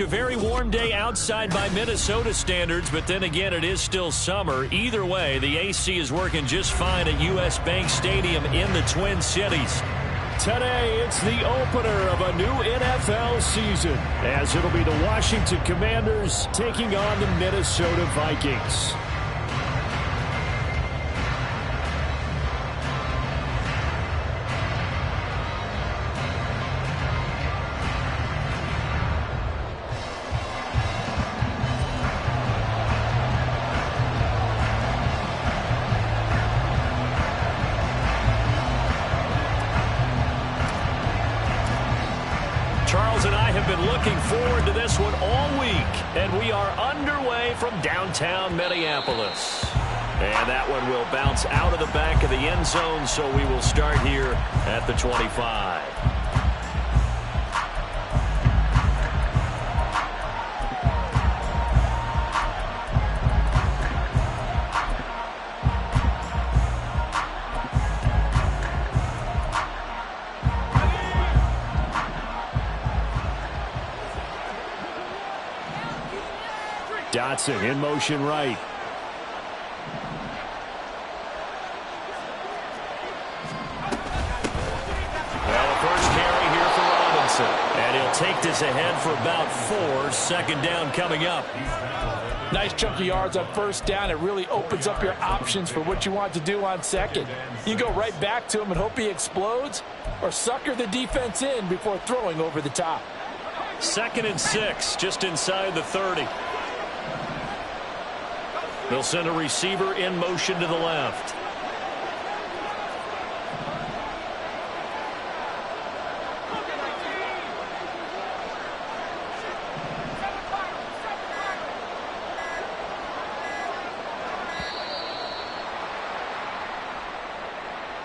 A very warm day outside by Minnesota standards, but then again, it is still summer. Either way, the AC is working just fine at U.S. Bank Stadium in the Twin Cities. Today, it's the opener of a new NFL season, as it'll be the Washington Commanders taking on the Minnesota Vikings. Charles and I have been looking forward to this one all week, and we are underway from downtown Minneapolis. And that one will bounce out of the back of the end zone, so we will start here at the 25. Dotson in motion right. Well, the first carry here for Robinson. And he'll take this ahead for about 4. Second down coming up. Nice chunk of yards on first down. It really opens up your options for what you want to do on second. You go right back to him and hope he explodes, or sucker the defense in before throwing over the top. 2nd and 6, just inside the 30. They'll send a receiver in motion to the left.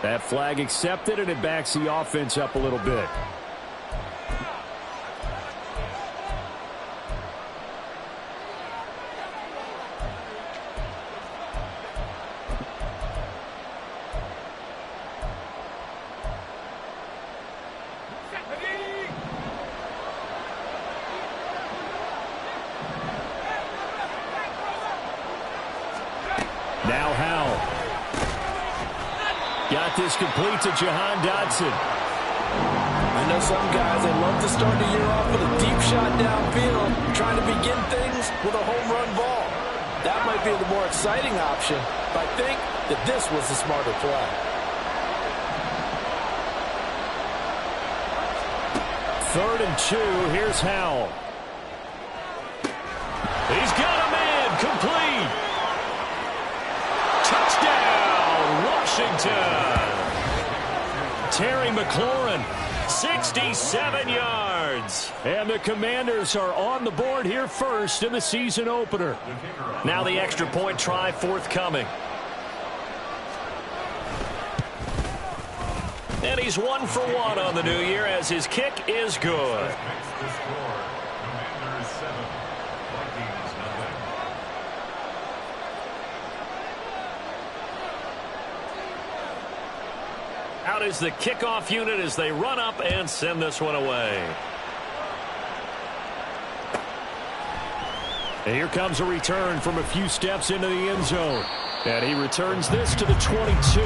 That flag accepted, and it backs the offense up a little bit. Now Howell. Got this complete to Jahan Dotson. I know some guys, they love to start the year off with a deep shot downfield, trying to begin things with a home run ball. That might be the more exciting option, but I think that this was the smarter play. 3rd and 2. Here's Howell. He's got a man complete. Touchdown, Washington. Terry McLaurin, 67 yards. And the Commanders are on the board here first in the season opener. Now the extra point try forthcoming. And he's 1 for 1 on the new year as his kick is good. Out is the kickoff unit as they run up and send this one away. And here comes a return from a few steps into the end zone. And he returns this to the 22.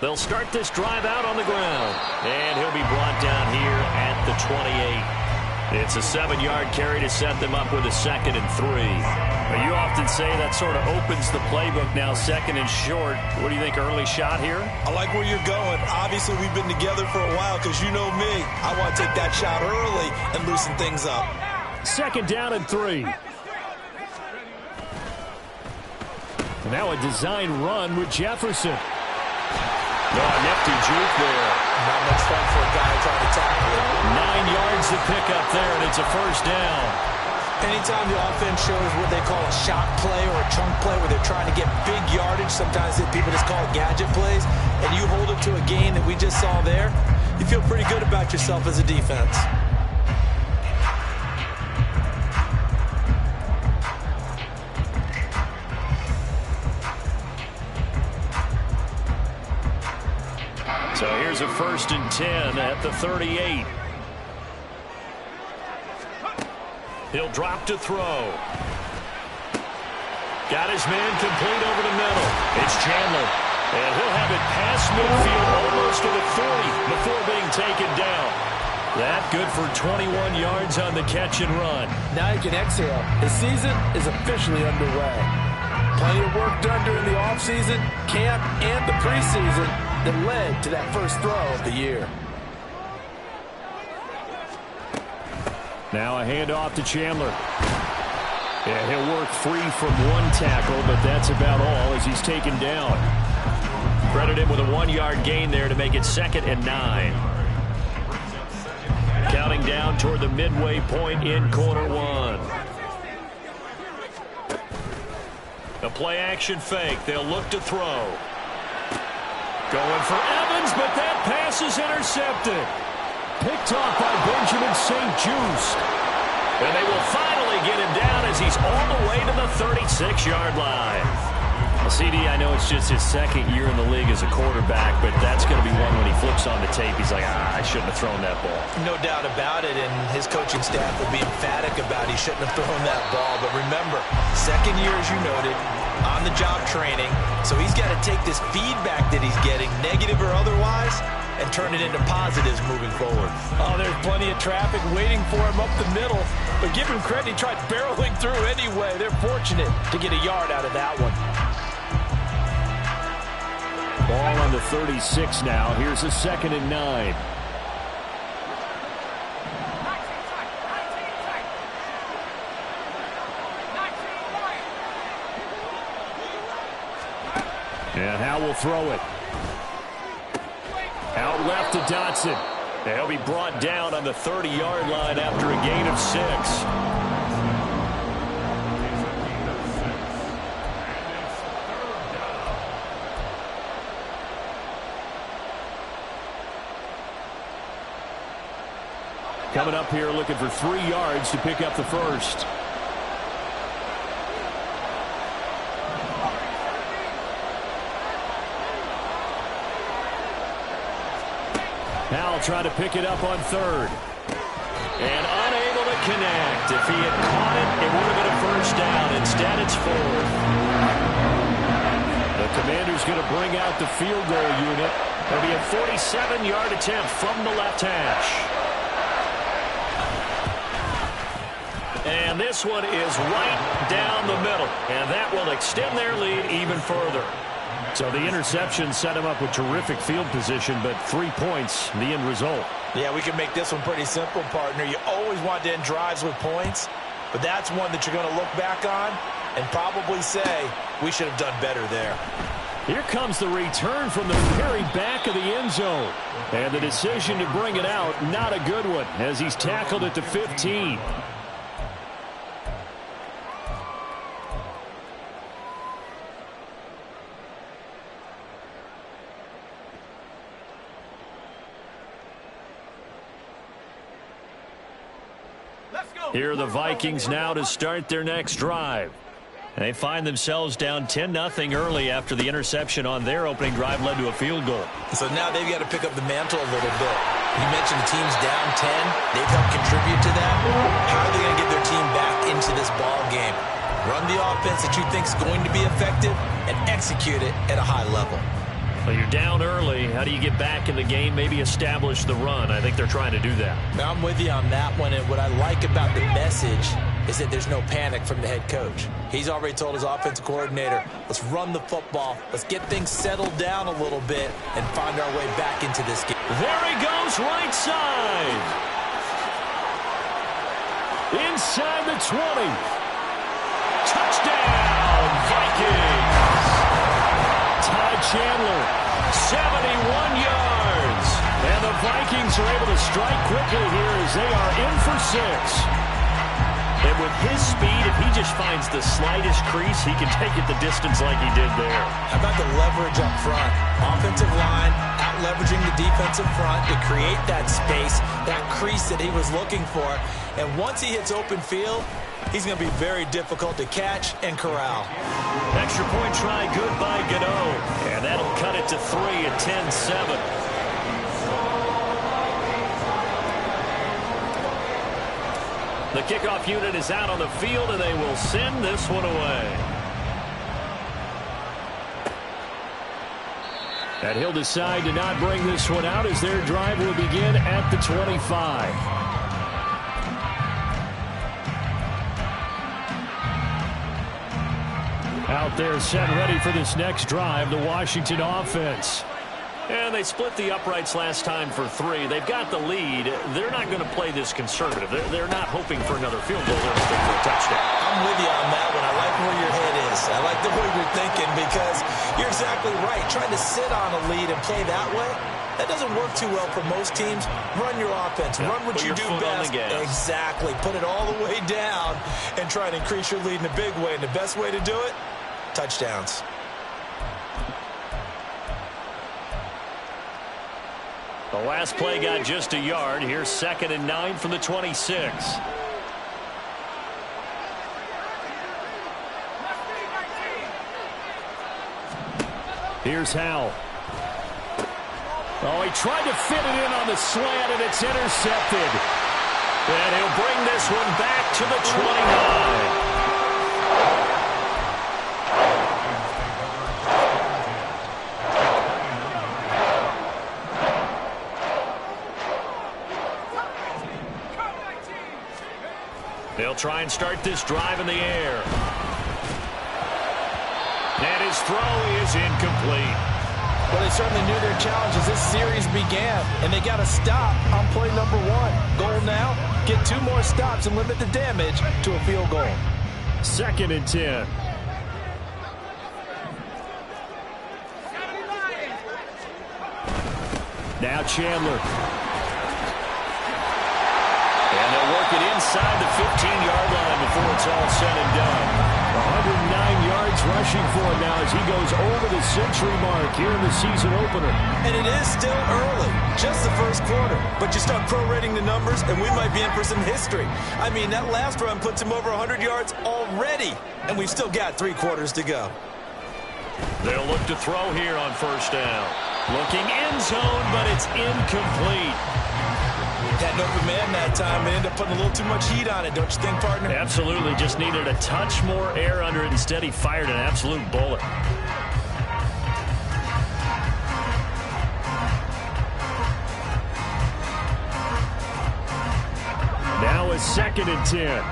They'll start this drive out on the ground. And he'll be brought down here at the 28. It's a 7-yard carry to set them up with a 2nd and 3. But you often say that sort of opens the playbook now, 2nd and short. What do you think, early shot here? I like where you're going. Obviously, we've been together for a while because you know me. I want to take that shot early and loosen things up. 2nd down and 3. Now a design run with Jefferson. Oh, nifty juke there. Not much fun for a guy trying to tackle it. 9 yards to pick up there, and it's a first down. Anytime the offense shows what they call a shot play or a chunk play where they're trying to get big yardage, sometimes people just call it gadget plays, and you hold it to a gain that we just saw there, you feel pretty good about yourself as a defense. So here's a 1st and 10 at the 38. He'll drop to throw. Got his man complete over the middle. It's Chandler. And he'll have it past midfield almost to the 40 before being taken down. That good for 21 yards on the catch and run. Now you can exhale. The season is officially underway. Plenty of work done during the offseason, camp, and the preseason that led to that first throw of the year. Now a handoff to Chandler. Yeah, he'll work free from one tackle, but that's about all as he's taken down. Credit him with a 1-yard gain there to make it 2nd and 9. Counting down toward the midway point in quarter 1. A play-action fake. They'll look to throw. Going for Evans, but that pass is intercepted. Picked off by Benjamin St. Just. And they will finally get him down as he's all the way to the 36-yard line. Well, CD, I know it's just his 2nd year in the league as a quarterback, but that's going to be one when he flips on the tape. He's like, I shouldn't have thrown that ball. No doubt about it, and his coaching staff will be emphatic about he shouldn't have thrown that ball. But remember, 2nd year, as you noted, on-the-job training, so he's got to take this feedback that he's getting, negative or otherwise, and turn it into positives moving forward. Oh, there's plenty of traffic waiting for him up the middle, but give him credit, he tried barreling through anyway. They're fortunate to get a yard out of that one. Ball on the 36 now. Here's a 2nd and 9. And Howe will throw it. Out left to Dotson. He'll be brought down on the 30-yard line after a gain of 6. Coming up here looking for 3 yards to pick up the first. Howell trying to pick it up on 3rd. And unable to connect. If he had caught it, it would have been a first down. Instead, it's 4th. The Commanders going to bring out the field goal unit. It'll be a 47-yard attempt from the left hash. And this one is right down the middle. And that will extend their lead even further. So the interception set him up with terrific field position, but 3 points, the end result. Yeah, we can make this one pretty simple, partner. You always want to end drives with points, but that's one that you're going to look back on and probably say, we should have done better there. Here comes the return from the very back of the end zone. And the decision to bring it out, not a good one, as he's tackled at the 15. Here are the Vikings now to start their next drive. They find themselves down 10-0 early after the interception on their opening drive led to a field goal. So now they've got to pick up the mantle a little bit. You mentioned the team's down 10. They've helped contribute to that. How are they going to get their team back into this ball game? Run the offense that you think is going to be effective and execute it at a high level. Well, you're down early. How do you get back in the game? Maybe establish the run. I think they're trying to do that. Now, I'm with you on that one, and what I like about the message is that there's no panic from the head coach. He's already told his offensive coordinator, let's run the football, let's get things settled down a little bit and find our way back into this game. There he goes, right side. Inside the 20. Touchdown, Vikings. Ty Chandler. 71 yards. And the Vikings are able to strike quickly here as they are in for 6. And with his speed, if he just finds the slightest crease, he can take it the distance like he did there. How about the leverage up front? Offensive line out-leveraging the defensive front to create that space, that crease that he was looking for. And once he hits open field, he's going to be very difficult to catch and corral. Extra point try good by Gano. And that'll cut it to 3 at 10-7. The kickoff unit is out on the field, and they will send this one away. And he'll decide to not bring this one out as their drive will begin at the 25. Out there set ready for this next drive, the Washington offense. And they split the uprights last time for 3. They've got the lead. They're not going to play this conservative. They're not hoping for another field goal. They're looking for a touchdown. I'm with you on that one. I like where your head is. I like the way you're thinking because you're exactly right. Trying to sit on a lead and play that way, that doesn't work too well for most teams. Run your offense. Run what you do best. Exactly. Put it all the way down and try and increase your lead in a big way. And the best way to do it, touchdowns. The last play got just a yard. Here's 2nd and 9 from the 26. Here's Howell. Oh, he tried to fit it in on the slant, and it's intercepted. And he'll bring this one back to the 29. They'll try and start this drive in the air. And his throw is incomplete. Well, they certainly knew their challenge as this series began, and they got to stop on play number 1. Goal now, get 2 more stops and limit the damage to a field goal. 2nd and 10. Now Chandler. And they'll work it inside the 15-yard line before it's all said and done. 109 yards rushing for him now as he goes over the century mark here in the season opener. And it is still early, just the first quarter. But you start prorating the numbers, and we might be in for some history. I mean, that last run puts him over 100 yards already, and we've still got 3 quarters to go. They'll look to throw here on 1st down. Looking end zone, but it's incomplete. Had an open man that time and ended up putting a little too much heat on it, don't you think, partner? Absolutely. Just needed a touch more air under it. Instead, he fired an absolute bullet. Now it's 2nd and 10.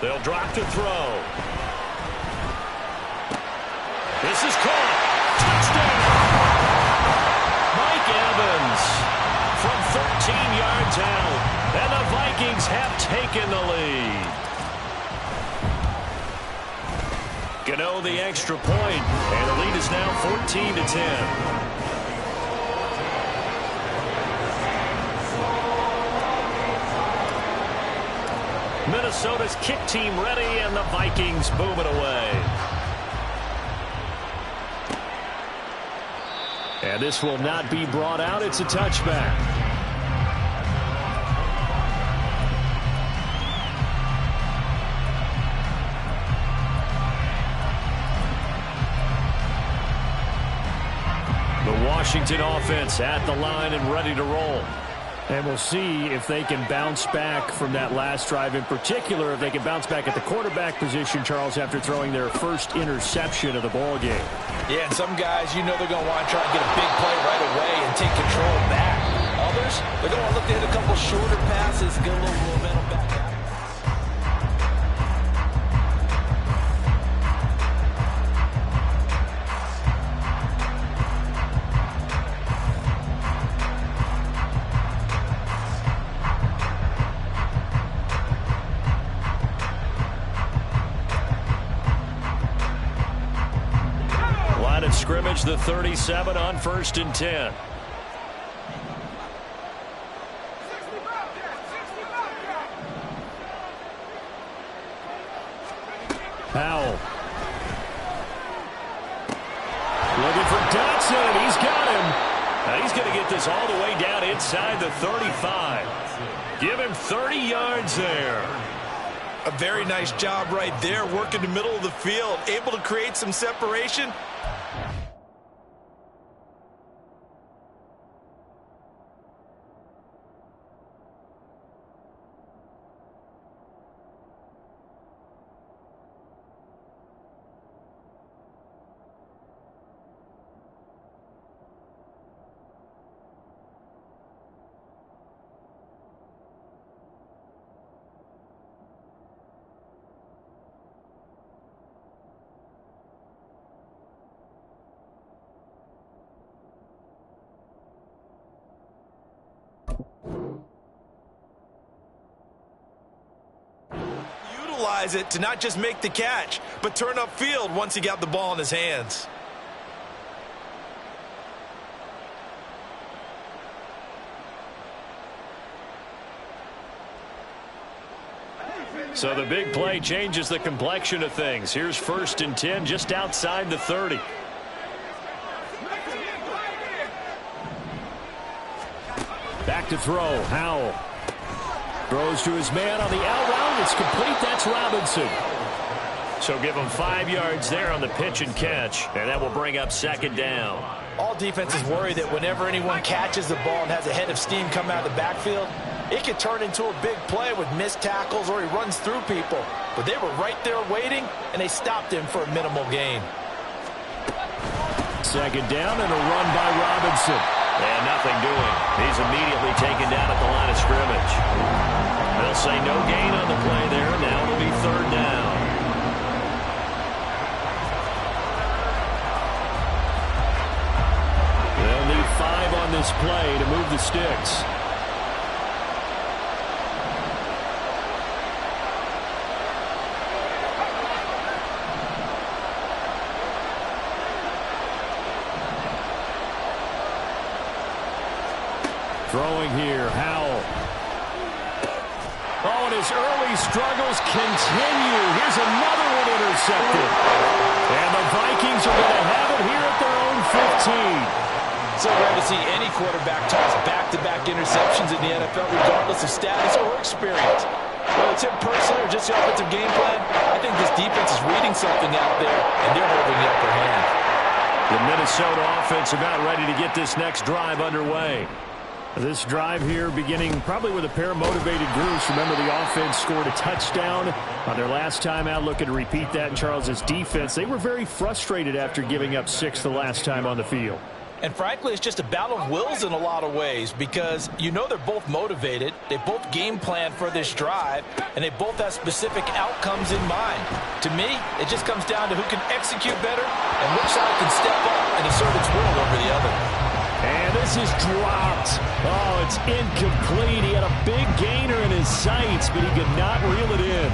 They'll drop to throw. This is caught. Touchdown! Evans from 13 yards out, and the Vikings have taken the lead. Gano the extra point, and the lead is now 14-10. Minnesota's kick team ready, and the Vikings boom it away. And this will not be brought out. It's a touchback. The Washington offense at the line and ready to roll. And we'll see if they can bounce back from that last drive. In particular, if they can bounce back at the quarterback position, Charles, after throwing their first interception of the ball game. Yeah, and some guys, you know they're going to want to try and get a big play right away and take control back. Others, they're going to look to hit a couple shorter passes, get a little momentum back. line of scrimmage, the 37 on 1st and 10. Powell. Looking for Dotson, and he's got him. Now he's going to get this all the way down inside the 35. Give him 30 yards there. A very nice job right there, working the middle of the field, able to create some separation. Utilize it to not just make the catch, but turn upfield once he got the ball in his hands. So the big play changes the complexion of things. Here's 1st and 10 just outside the 30. Back to throw. Howell throws to his man on the out route. It's complete. That's Robinson. So give him 5 yards there on the pitch and catch, and that will bring up 2nd down. All defenses worry that whenever anyone catches the ball and has a head of steam come out of the backfield, it could turn into a big play with missed tackles or he runs through people. But they were right there waiting, and they stopped him for a minimal gain. 2nd down and a run by Robinson. And nothing doing. He's immediately taken down at the line of scrimmage. They'll say no gain on the play there. Now it'll be 3rd down. They'll need 5 on this play to move the sticks. Throwing here, Howell. Oh, and his early struggles continue. Here's another one intercepted. And the Vikings are going to have it here at their own 15. So rare to see any quarterback toss back-to-back interceptions in the NFL, regardless of status or experience. Whether it's him personally or just the offensive game plan, I think this defense is reading something out there, and they're holding the upper hand. The Minnesota offense about ready to get this next drive underway. This drive here beginning probably with a pair of motivated groups. Remember, the offense scored a touchdown on their last time out. Looking to repeat that in Charles' defense. They were very frustrated after giving up 6 the last time on the field. And frankly, it's just a battle of wills in a lot of ways because you know they're both motivated. They both game plan for this drive, and they both have specific outcomes in mind. To me, it just comes down to who can execute better and which side can step up and assert its will over the other. And this is dropped. Oh, it's incomplete. He had a big gainer in his sights, but he could not reel it in.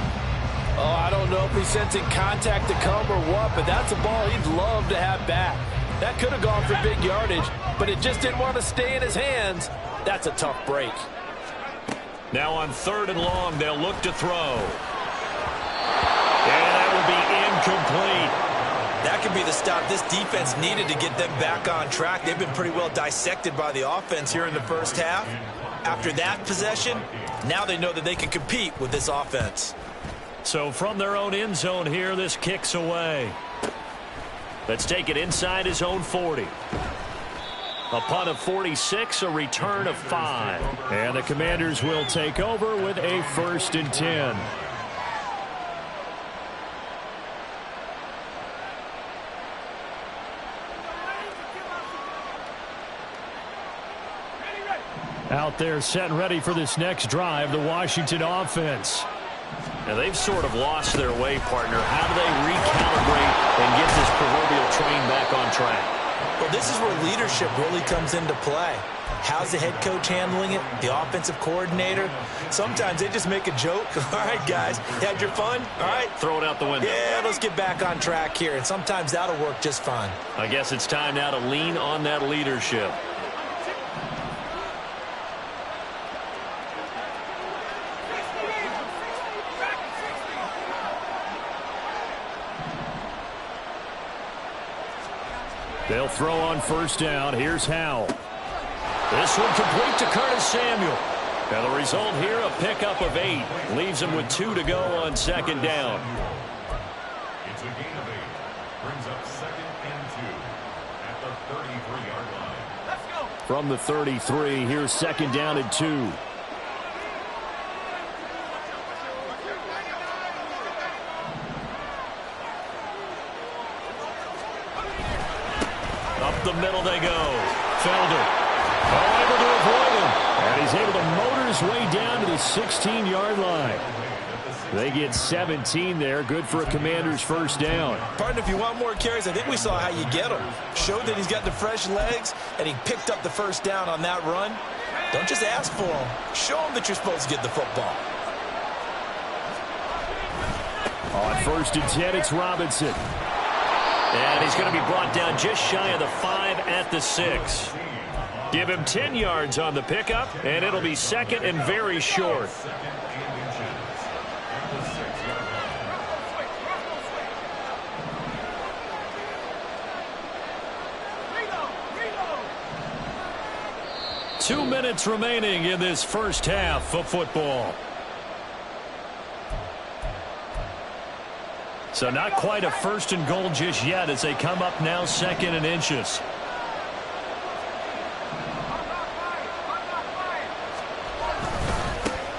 Oh, I don't know if he's sensing contact to come or what, but that's a ball he'd love to have back. That could have gone for big yardage, but it just didn't want to stay in his hands. That's a tough break. Now on 3rd and long, they'll look to throw. And that will be incomplete. That could be the stop this defense needed to get them back on track. They've been pretty well dissected by the offense here in the first half. After that possession, now they know that they can compete with this offense. So from their own end zone here, this kicks away. Let's take it inside his own 40. A punt of 46, a return of 5. And the Commanders will take over with a 1st and 10. Out there set and ready for this next drive, the Washington offense. Now they've sort of lost their way, partner. How do they recalibrate and get this proverbial train back on track? Well, Well, this is where leadership really comes into play. How's the head coach handling it? The offensive coordinator? Sometimes they just make a joke. All right, guys, you had your fun? All right. Throw it out the window. Yeah, let's get back on track here, and sometimes that'll work just fine. I guess it's time now to lean on that leadership. They'll throw on first down. Here's Howell. This one complete to Curtis Samuel. And the result here, a pickup of 8. Leaves him with 2 to go on second down. It's a gain of 8. Brings up 2nd and 2 at the 33-yard line. Let's go. From the 33, here's 2nd down and 2. Up the middle they go. Felder. Able to avoid him. And he's able to motor his way down to the 16-yard line. They get 17 there. Good for a Commander's first down. Partner, if you want more carries, I think we saw how you get him. Showed that he's got the fresh legs, and he picked up the first down on that run. Don't just ask for him. Show him that you're supposed to get the football. On 1st and 10, it's Robinson. And he's going to be brought down just shy of the 5 at the 6. Give him 10 yards on the pickup, and it'll be 2nd and very short. Two minutes remaining in this first half of football. So not quite a 1st and goal just yet as they come up now 2nd and inches.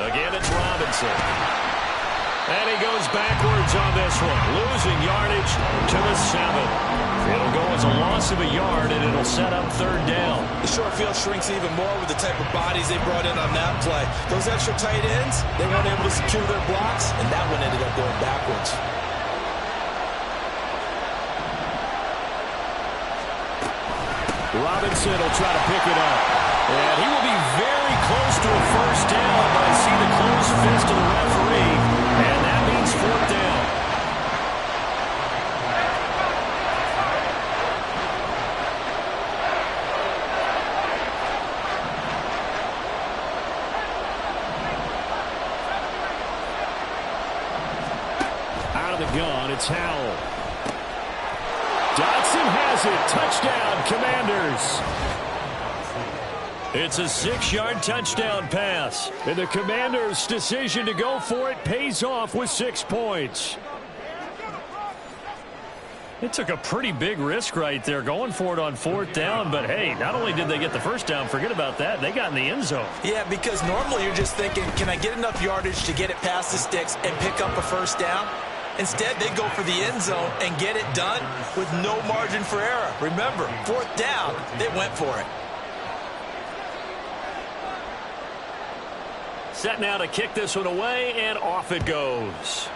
Again, it's Robinson. And he goes backwards on this one, losing yardage to the 7. It'll go as a loss of a yard, and it'll set up 3rd down. The short field shrinks even more with the type of bodies they brought in on that play. Those extra tight ends, they weren't able to secure their blocks, and that one ended up going backwards. Robinson will try to pick it up. And he will be very close to a first down, but I see the closed fist of the referee, and that means 4th down. Out of the gun, it's Howell. Dotson has it. Touchdown, Commanders. It's a 6-yard touchdown pass. And the Commanders' decision to go for it pays off with 6 points. It took a pretty big risk right there going for it on 4th down. But, hey, not only did they get the first down, forget about that, they got in the end zone. Yeah, because normally you're just thinking, can I get enough yardage to get it past the sticks and pick up a first down? Instead, they go for the end zone and get it done with no margin for error. Remember, 4th down, they went for it. Set now to kick this one away, and off it goes.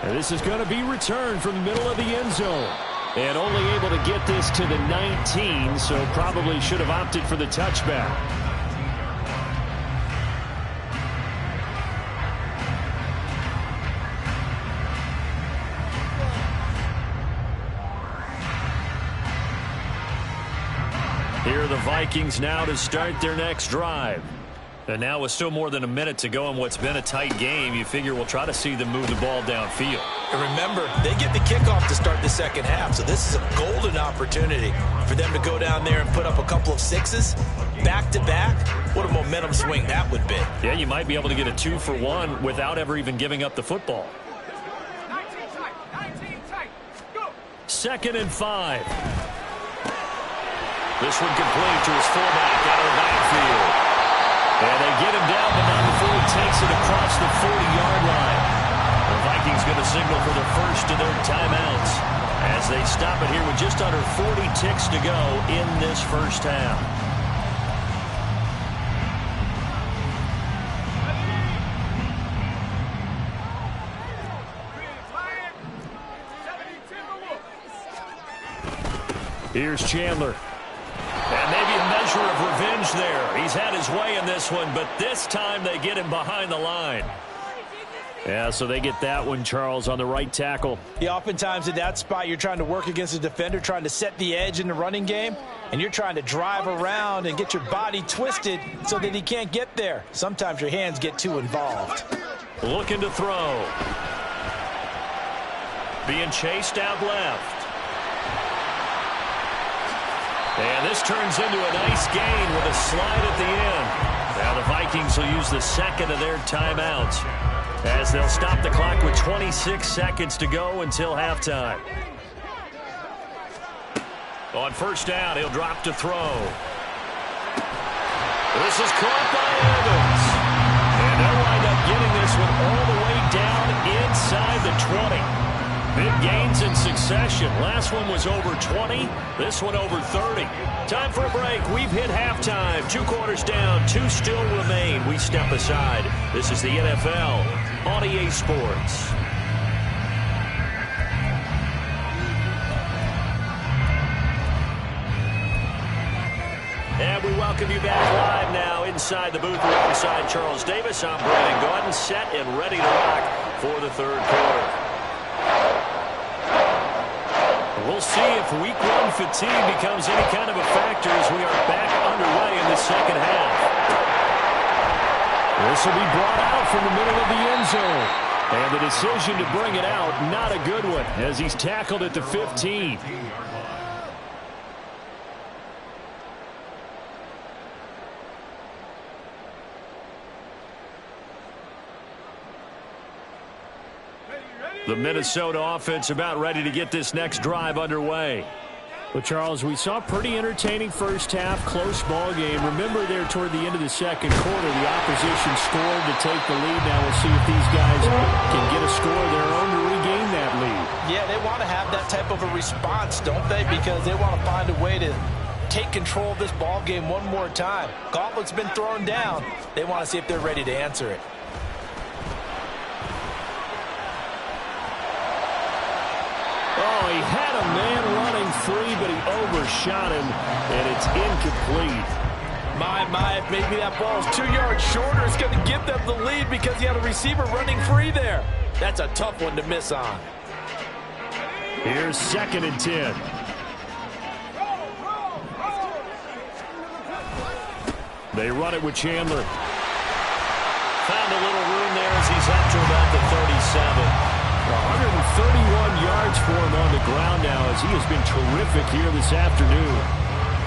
And this is going to be returned from the middle of the end zone. And only able to get this to the 19, so probably should have opted for the touchback. Here are the Vikings now to start their next drive. And now with still more than a minute to go in what's been a tight game, you figure we'll try to see them move the ball downfield. And remember, they get the kickoff to start the second half, so this is a golden opportunity for them to go down there and put up a couple of 6s back-to-back. What a momentum swing that would be. Yeah, you might be able to get a 2-for-1 without ever even giving up the football. 2nd and 5. This one complete to his fullback out of the backfield. And they get him down, but not before he takes it across the 40-yard line. The Vikings going to signal for the first of their timeouts as they stop it here with just under 40 ticks to go in this first half. Here's Chandler. And maybe a measure of revenge there. He's had his way in this one, but this time they get him behind the line. Yeah, so they get that one, Charles, on the right tackle. Yeah, oftentimes in that spot, you're trying to work against a defender, trying to set the edge in the running game, and you're trying to drive around and get your body twisted so that he can't get there. Sometimes your hands get too involved. Looking to throw. Being chased out left. And this turns into a nice gain with a slide at the end. Now the Vikings will use the second of their timeouts as they'll stop the clock with 26 seconds to go until halftime. On first down, he'll drop to throw. This is caught by Evans. And they'll wind up getting this one all the way down inside the 20. Big gains in succession. Last one was over 20. This one over 30. Time for a break. We've hit halftime. 2 quarters down. 2 still remain. We step aside. This is the NFL on EA Sports. And we welcome you back live now inside the booth alongside Charles Davis. I'm Brandon Gordon, set and ready to rock for the third quarter. We'll see if week 1 fatigue becomes any kind of a factor as we are back underway in the second half. This will be brought out from the middle of the end zone. And the decision to bring it out, not a good one, as he's tackled at the 15. The Minnesota offense about ready to get this next drive underway. Well, Charles, we saw a pretty entertaining first half, close ball game. Remember there toward the end of the second quarter, the opposition scored to take the lead. Now we'll see if these guys can get a score of their own to regain that lead. Yeah, they want to have that type of a response, don't they? Because they want to find a way to take control of this ball game one more time. Gauntlet's been thrown down. They want to see if they're ready to answer it. Oh, he had a man running free, but he overshot him, and it's incomplete. My, if maybe that ball's 2 yards shorter, it's going to give them the lead because he had a receiver running free there. That's a tough one to miss on. Here's 2nd and 10. They run it with Chandler. Found a little room there as he's up to about the 37. 131 yards for him on the ground now as he has been terrific here this afternoon.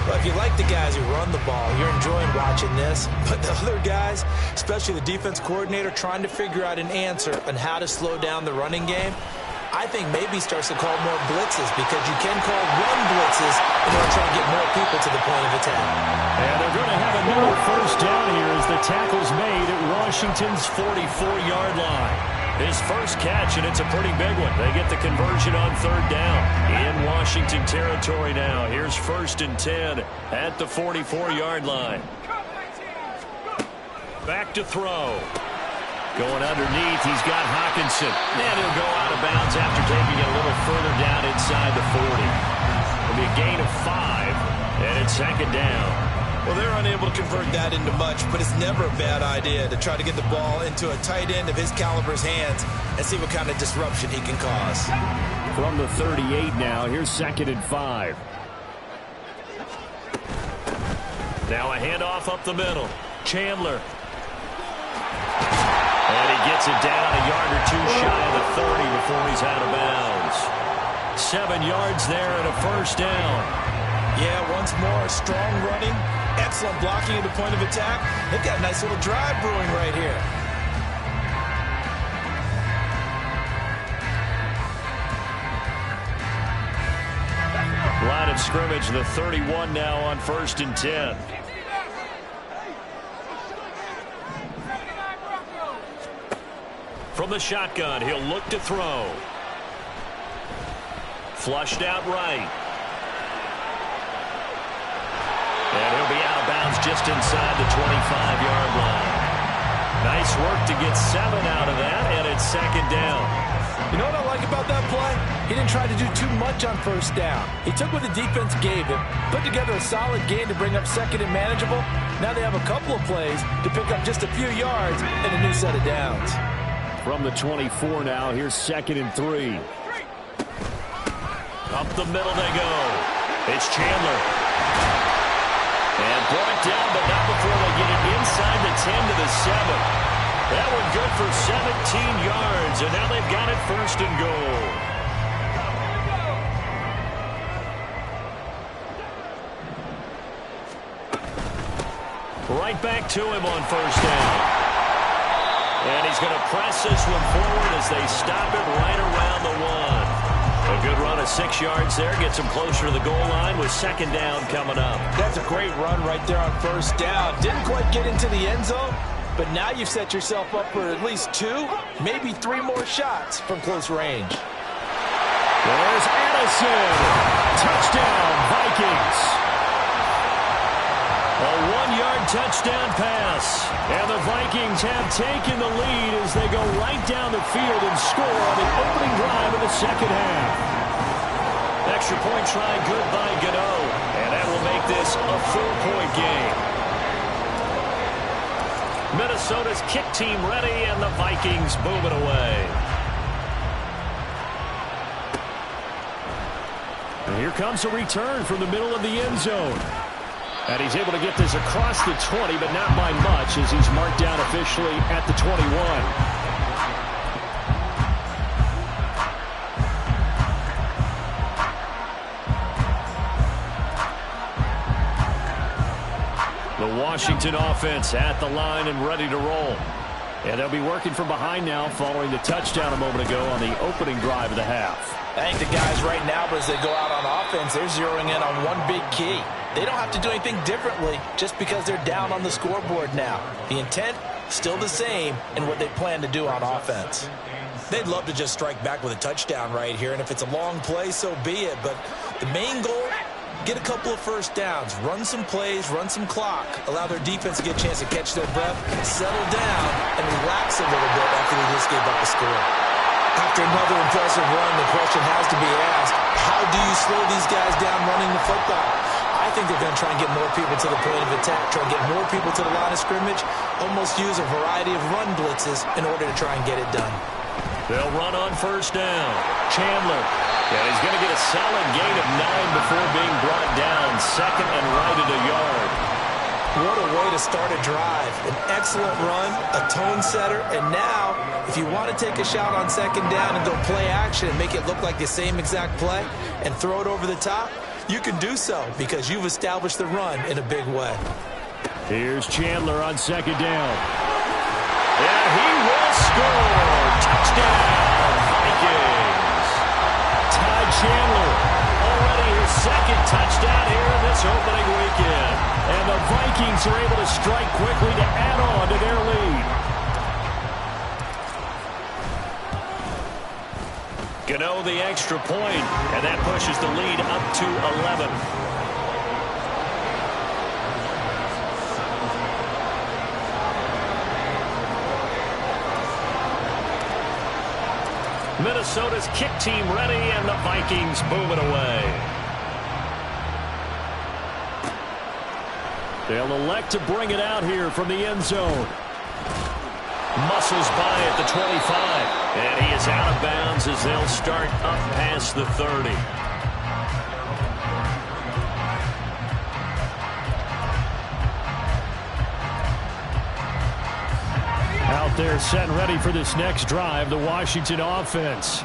Well, if you like the guys who run the ball, you're enjoying watching this. But the other guys, especially the defense coordinator, trying to figure out an answer on how to slow down the running game, I think maybe starts to call more blitzes because you can call 1 blitzes in order to try to get more people to the point of attack. And they're going to have another first down here as the tackle's made at Washington's 44-yard line. His first catch, and it's a pretty big one. They get the conversion on 3rd down in Washington territory now. Here's 1st and 10 at the 44-yard line. Back to throw. Going underneath, he's got Hockenson. And he'll go out of bounds after taking it a little further down inside the 40. It'll be a gain of 5, and it's 2nd down. Well, they're unable to convert that into much, but it's never a bad idea to try to get the ball into a tight end of his caliber's hands and see what kind of disruption he can cause. From the 38 now, here's 2nd and 5. Now a handoff up the middle. Chandler. And he gets it down a yard or 2 shy of the 30 before he's out of bounds. 7 yards there and a first down. Yeah, once more, strong running, excellent blocking at the point of attack. They've got a nice little drive brewing right here. Line of scrimmage, the 31 now on 1st and 10. From the shotgun, he'll look to throw. Flushed out right. And he'll be out of bounds just inside the 25-yard line. Nice work to get 7 out of that, and it's second down. You know what I like about that play? He didn't try to do too much on first down. He took what the defense gave him, put together a solid game to bring up second and manageable. Now they have a couple of plays to pick up just a few yards and a new set of downs. From the 24 now, here's 2nd and 3. Up the middle they go. It's Chandler. And brought down, but not before they get it inside the 10 to the 7. That one good for 17 yards, and now they've got it 1st and goal. Right back to him on 1st down. And he's going to press this one forward as they stop it right around the 1. A good run of 6 yards there. Gets him closer to the goal line with 2nd down coming up. That's a great run right there on 1st down. Didn't quite get into the end zone, but now you've set yourself up for at least 2, maybe 3 more shots from close range. There's Addison. Touchdown, Vikings. A 1-yard touchdown pass. And the Vikings have taken the lead as they go right down the field and score on the opening drive of the second half. Extra point try good by Gano. And that will make this a 4-point game. Minnesota's kick team ready, and the Vikings boom it away. And here comes a return from the middle of the end zone. And he's able to get this across the 20, but not by much as he's marked down officially at the 21. The Washington offense at the line and ready to roll. And they'll be working from behind now following the touchdown a moment ago on the opening drive of the half. I think the guys right now, as they go out on offense, they're zeroing in on one big key. They don't have to do anything differently just because they're down on the scoreboard now. The intent, still the same in what they plan to do on offense. They'd love to just strike back with a touchdown right here, and if it's a long play, so be it. But the main goal, get a couple of 1st downs, run some plays, run some clock, allow their defense to get a chance to catch their breath, settle down, and relax a little bit after they just gave up a score. After another impressive run, the question has to be asked, how do you slow these guys down running the football? I think they're going to try and get more people to the point of attack, try and get more people to the line of scrimmage, almost use a variety of run blitzes in order to try and get it done. They'll run on 1st down. Chandler. And he's going to get a solid gain of 9 before being brought down. 2nd and right at a yard. What a way to start a drive. An excellent run, a tone setter, and now, if you want to take a shot on 2nd down and go play action and make it look like the same exact play and throw it over the top, you can do so because you've established the run in a big way. Here's Chandler on 2nd down. And he will score. Touchdown, Vikings. Ty Chandler, already his 2nd touchdown here in this opening weekend. And the Vikings are able to strike quickly to add on to their lead. Gano the extra point, and that pushes the lead up to 11. Minnesota's kick team ready, and the Vikings boom it away. They'll elect to bring it out here from the end zone. Muscles by at the 25. And he is out of bounds as they'll start up past the 30. Out there set and ready for this next drive, the Washington offense.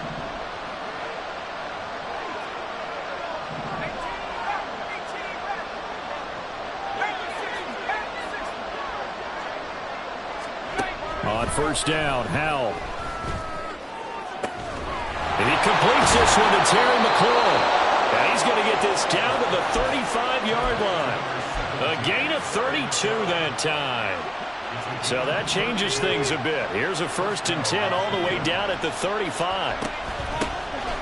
On 1st down, Howell. And he completes this one to Terry McLaurin. And he's going to get this down to the 35-yard line. A gain of 32 that time. So that changes things a bit. Here's a 1st and 10 all the way down at the 35.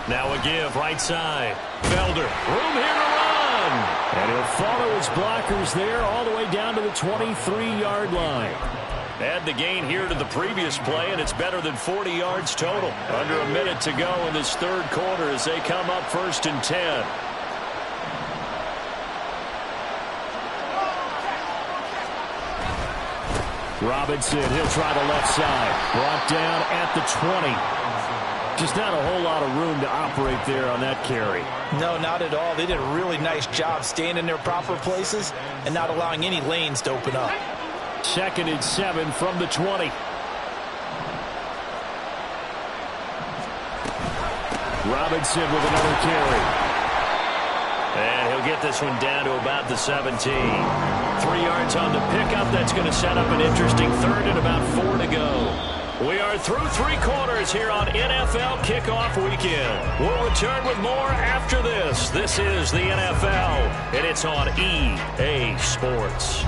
Now a give right side. Felder, room here to run. And he'll follow his blockers there all the way down to the 23-yard line. Add the gain here to the previous play, and it's better than 40 yards total. Under a minute to go in this third quarter as they come up 1st and 10. Robinson, he'll try the left side. Brought down at the 20. Just not a whole lot of room to operate there on that carry. No, not at all. They did a really nice job staying in their proper places and not allowing any lanes to open up. 2nd and 7 from the 20. Robinson with another carry. And he'll get this one down to about the 17. 3 yards on the pickup. That's going to set up an interesting third and about 4 to go. We are through 3 quarters here on NFL Kickoff Weekend. We'll return with more after this. This is the NFL, and it's on EA Sports.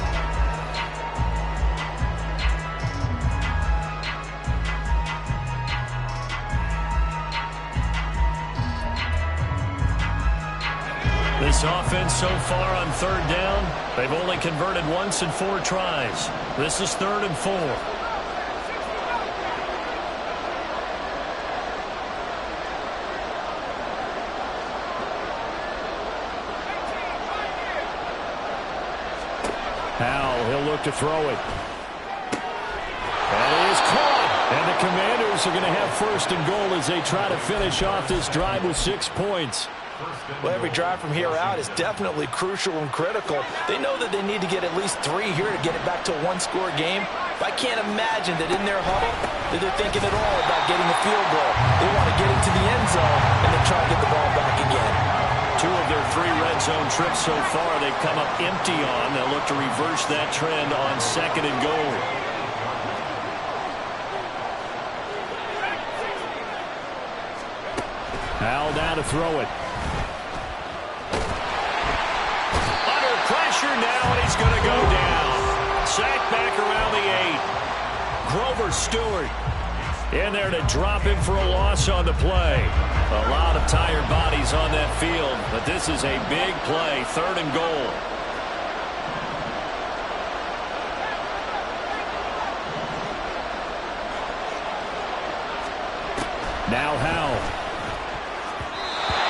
This offense so far on 3rd down, they've only converted once in 4 tries. This is 3rd and 4. Howell, he'll look to throw it. That is caught. And the Commanders are going to have 1st and goal as they try to finish off this drive with 6 points. Well, every drive from here out is definitely crucial and critical. They know that they need to get at least 3 here to get it back to a 1-score game. But I can't imagine that in their huddle that they're thinking at all about getting a field goal. They want to get into the end zone and then try to get the ball back again. 2 of their 3 red zone trips so far they've come up empty on. They'll look to reverse that trend on 2nd and goal. Howell down to throw it. Now, and he's going to go down. Sacked back around the 8. Grover Stewart in there to drop him for a loss on the play. A lot of tired bodies on that field, but this is a big play. 3rd and goal. Now Howell.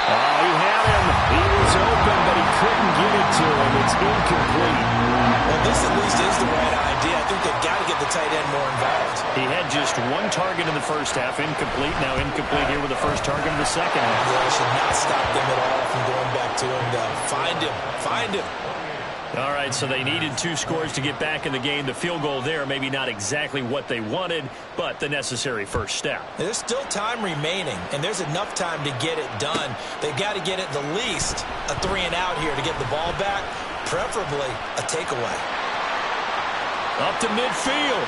Oh, he had him. He was open, but he couldn't get it to him. It's incomplete. Well, this at least is the right idea. I think they've got to get the tight end more involved. He had just 1 target in the first half. Incomplete. Now incomplete here with the first target in the second half. Yeah, should not stop them at all from going back to him, though. Find him. Find him. All right, so they needed 2 scores to get back in the game. The field goal there, maybe not exactly what they wanted, but the necessary first step. There's still time remaining, and there's enough time to get it done. They've got to get at the least a 3-and-out here to get the ball back, preferably a takeaway. Up to midfield.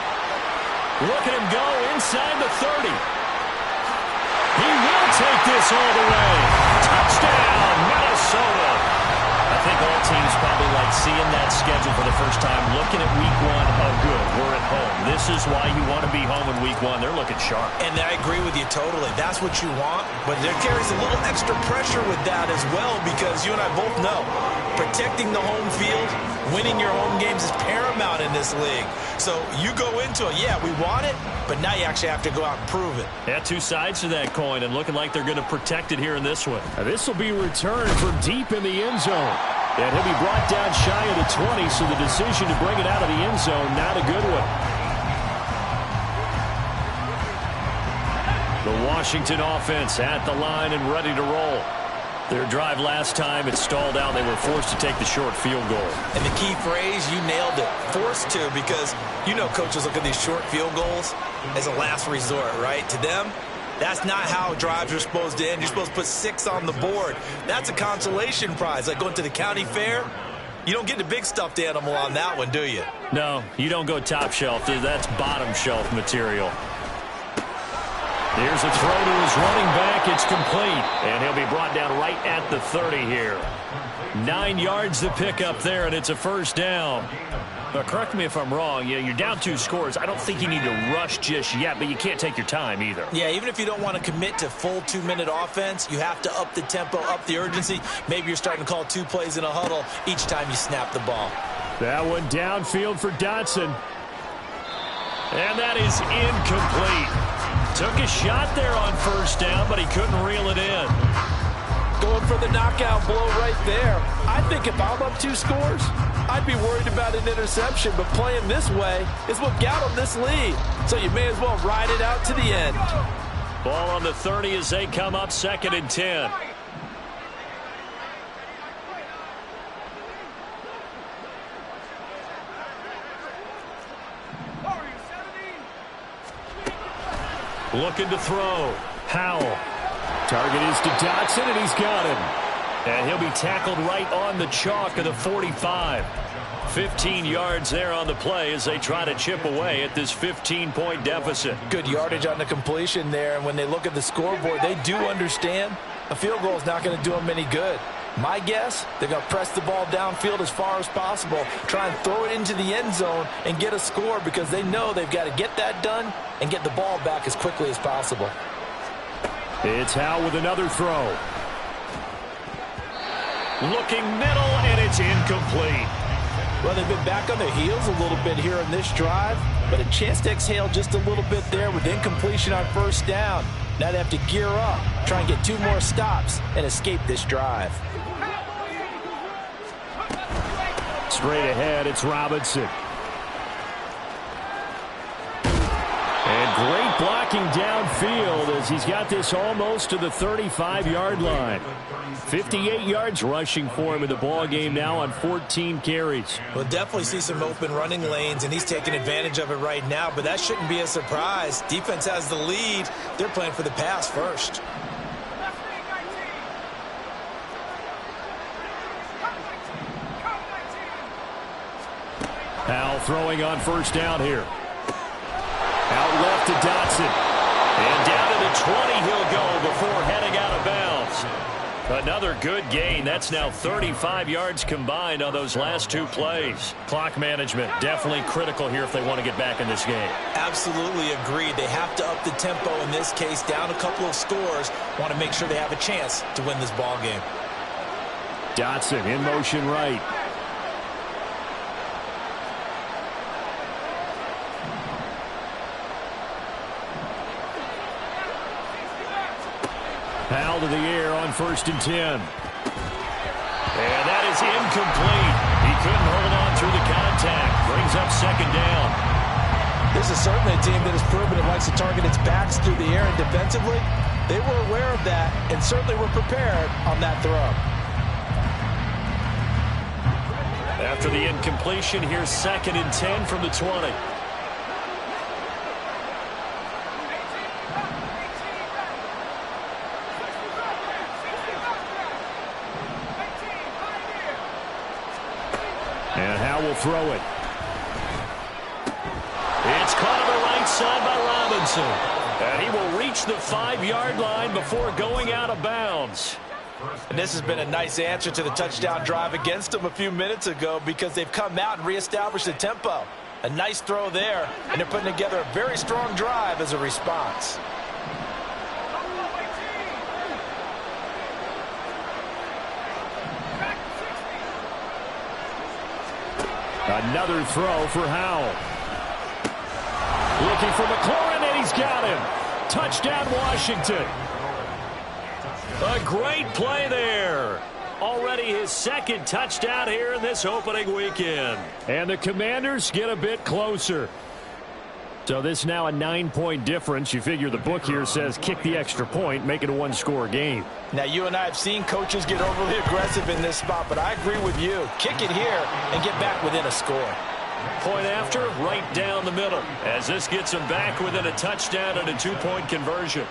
Look at him go inside the 30. He will take this all the way. Touchdown, Minnesota. I think all teams probably like seeing that schedule for the first time, looking at week 1. Oh, good, we're at home. This is why you want to be home in week 1. They're looking sharp. And I agree with you totally. That's what you want, but there carries a little extra pressure with that as well because you and I both know protecting the home field, winning your home games is paramount in this league. So you go into it, yeah, we want it, but now you actually have to go out and prove it. Yeah, 2 sides to that coin, and looking like they're going to protect it here in this one. This will be returned from deep in the end zone. And he'll be brought down shy of the 20, so the decision to bring it out of the end zone, not a good one. The Washington offense at the line and ready to roll. Their drive last time, it stalled out. They were forced to take the short field goal. And the key phrase, you nailed it, forced to, because you know coaches look at these short field goals as a last resort, right? To them, that's not how drives are supposed to end. You're supposed to put 6 on the board. That's a consolation prize, like going to the county fair. You don't get the big stuffed animal on that one, do you? No, you don't go top shelf. That's bottom shelf material. Here's a throw to his running back. It's complete. And he'll be brought down right at the 30 here. 9 yards to pick up there, and it's a first down. Now, correct me if I'm wrong. You're down 2 scores. I don't think you need to rush just yet, but you can't take your time either. Yeah, even if you don't want to commit to full 2-minute offense, you have to up the tempo, up the urgency. Maybe you're starting to call 2 plays in a huddle each time you snap the ball. That one downfield for Dotson. And that is incomplete. Took a shot there on first down, but he couldn't reel it in. Going for the knockout blow right there. I think if I'm up 2 scores, I'd be worried about an interception, but playing this way is what got them this lead. So you may as well ride it out to the end. Ball on the 30 as they come up 2nd and 10. Looking to throw. Howell. Target is to Dotson, and he's got him. And he'll be tackled right on the chalk of the 45. 15 yards there on the play as they try to chip away at this 15-point deficit. Good yardage on the completion there, and when they look at the scoreboard, they do understand a field goal is not going to do them any good. My guess, they're going to press the ball downfield as far as possible, try and throw it into the end zone and get a score because they know they've got to get that done and get the ball back as quickly as possible. It's Howell with another throw. Looking middle, and it's incomplete. Well, they've been back on their heels a little bit here in this drive, but a chance to exhale just a little bit there with incompletion on first down. Now they have to gear up, try and get 2 more stops, and escape this drive. Straight ahead, it's Robinson. And great blocking downfield as he's got this almost to the 35-yard line. 58 yards rushing for him in the ball game now on 14 carries. We'll definitely see some open running lanes, and he's taking advantage of it right now, but that shouldn't be a surprise. Defense has the lead. They're playing for the pass first. Howell throwing on first down here. Out left to Dotson. And down to the 20 he'll go before heading out of bounds. Another good gain. That's now 35 yards combined on those last 2 plays. Clock management definitely critical here if they want to get back in this game. Absolutely agreed. They have to up the tempo in this case, down a couple of scores. Want to make sure they have a chance to win this ball game. Dotson in motion right. Howell to the air on 1st and 10. And that is incomplete. He couldn't hold on through the contact. Brings up 2nd down. This is certainly a team that has proven it likes to target its backs through the air, and defensively, they were aware of that and certainly were prepared on that throw. After the incompletion, here's 2nd and 10 from the 20. And Howell will throw it. It's caught on the right side by Robinson. And he will reach the 5-yard line before going out of bounds. And this has been a nice answer to the touchdown drive against them a few minutes ago because they've come out and reestablished the tempo. A nice throw there, and they're putting together a very strong drive as a response. Another throw for Howell. Looking for McLaurin, and he's got him. Touchdown, Washington. A great play there. Already his 2nd touchdown here in this opening weekend. And the Commanders get a bit closer. So this now a 9-point difference. You figure the book here says kick the extra point, make it a 1-score game. Now, you and I have seen coaches get overly aggressive in this spot, but I agree with you. Kick it here and get back within a score. Point after, right down the middle, as this gets them back within a touchdown and a 2-point conversion.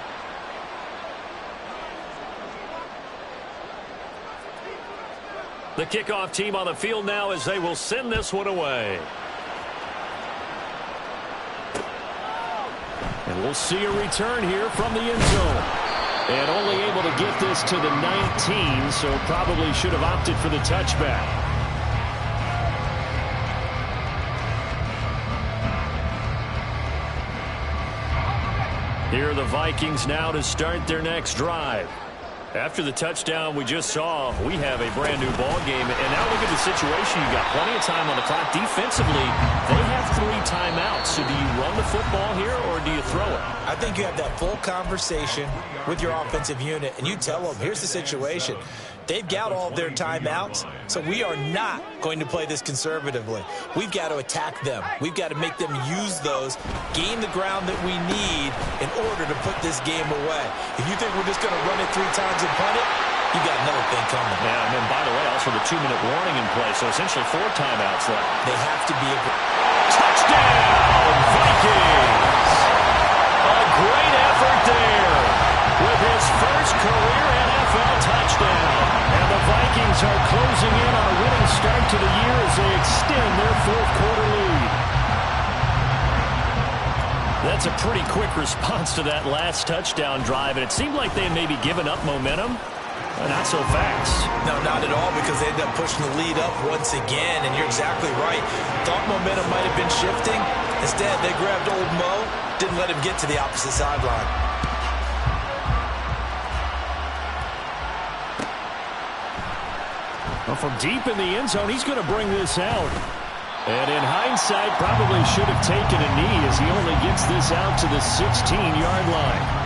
The kickoff team on the field now as they will send this one away. And we'll see a return here from the end zone. And only able to get this to the 19, so probably should have opted for the touchback. Here are the Vikings now to start their next drive. After the touchdown we just saw, we have a brand new ball game. And now look at the situation. You got plenty of time on the clock. Defensively, they have 3 timeouts. So do you run the football here or do you throw it? I think you have that full conversation with your offensive unit, and you tell them, here's the situation. They've got all of their timeouts, so we are not going to play this conservatively. We've got to attack them. We've got to make them use those, gain the ground that we need in order to put this game away. If you think we're just going to run it 3 times and punt it, you got another thing coming. Yeah, and then, by the way, also the 2-minute warning in play, so essentially 4 timeouts left. They have to be able. Touchdown, Vikings! A great effort there with his first career NFL touchdown. And the Vikings are closing in on a winning start to the year as they extend their 4th quarter lead. That's a pretty quick response to that last touchdown drive, and it seemed like they had maybe given up momentum. Not so fast. No, not at all, because they ended up pushing the lead up once again, and you're exactly right. Thought momentum might have been shifting. Instead, they grabbed old Mo, didn't let him get to the opposite sideline. Well, from deep in the end zone, he's going to bring this out. And in hindsight, probably should have taken a knee as he only gets this out to the 16-yard line.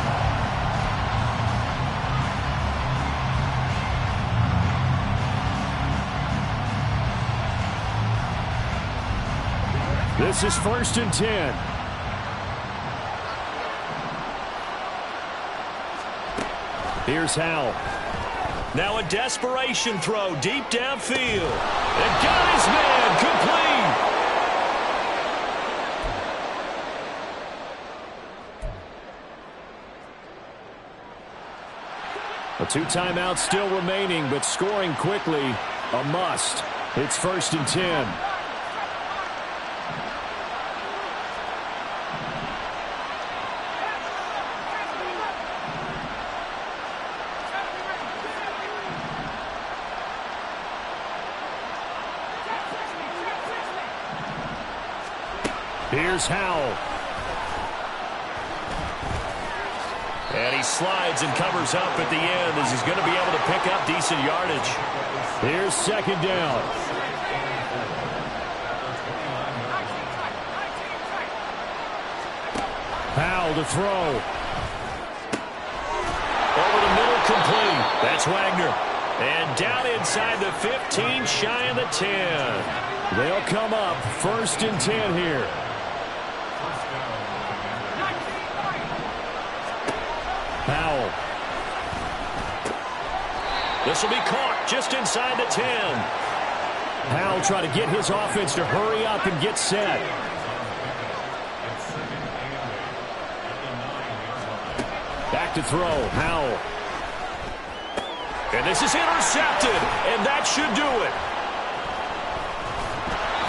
This is 1st and 10. Here's Howell. Now a desperation throw deep downfield. And got his man complete. A 2 timeouts still remaining, but scoring quickly, a must. It's 1st and 10. Here's Howell. And he slides and covers up at the end as he's going to be able to pick up decent yardage. Here's 2nd down. Howell to throw. Over the middle, complete. That's Wagner. And down inside the 15, shy of the 10. They'll come up 1st and 10 here. Howell. This will be caught just inside the 10. Howell trying to get his offense to hurry up and get set. Back to throw. Howell. And this is intercepted, and that should do it.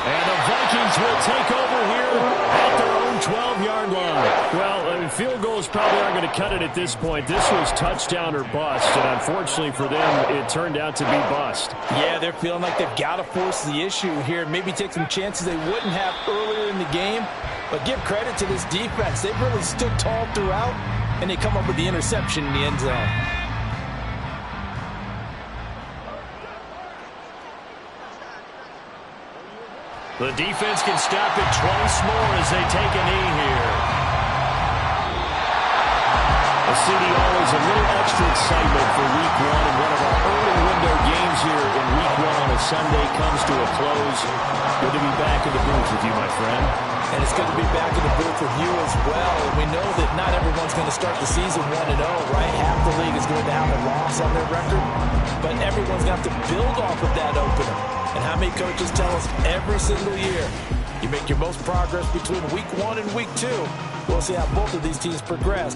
And the Vikings will take over here at their own 12-yard line. Well, field goals probably aren't going to cut it at this point. This was touchdown or bust, and unfortunately for them, it turned out to be bust. Yeah, they're feeling like they've got to force the issue here. Maybe take some chances they wouldn't have earlier in the game. But give credit to this defense. They've really stood tall throughout, and they come up with the interception in the end zone. The defense can stop it twice more as they take a knee here. A city always a little extra excitement for Week 1, and one of our early window games here in Week 1 on a Sunday comes to a close. Good to be back in the booth with you, my friend. And it's good to be back in the booth with you as well. And we know that not everyone's going to start the season 1-0, right? Half the league is going to have a loss on their record. But everyone's got to build off of that opener. And how many coaches tell us every single year, you make your most progress between Week 1 and Week 2. We'll see how both of these teams progress.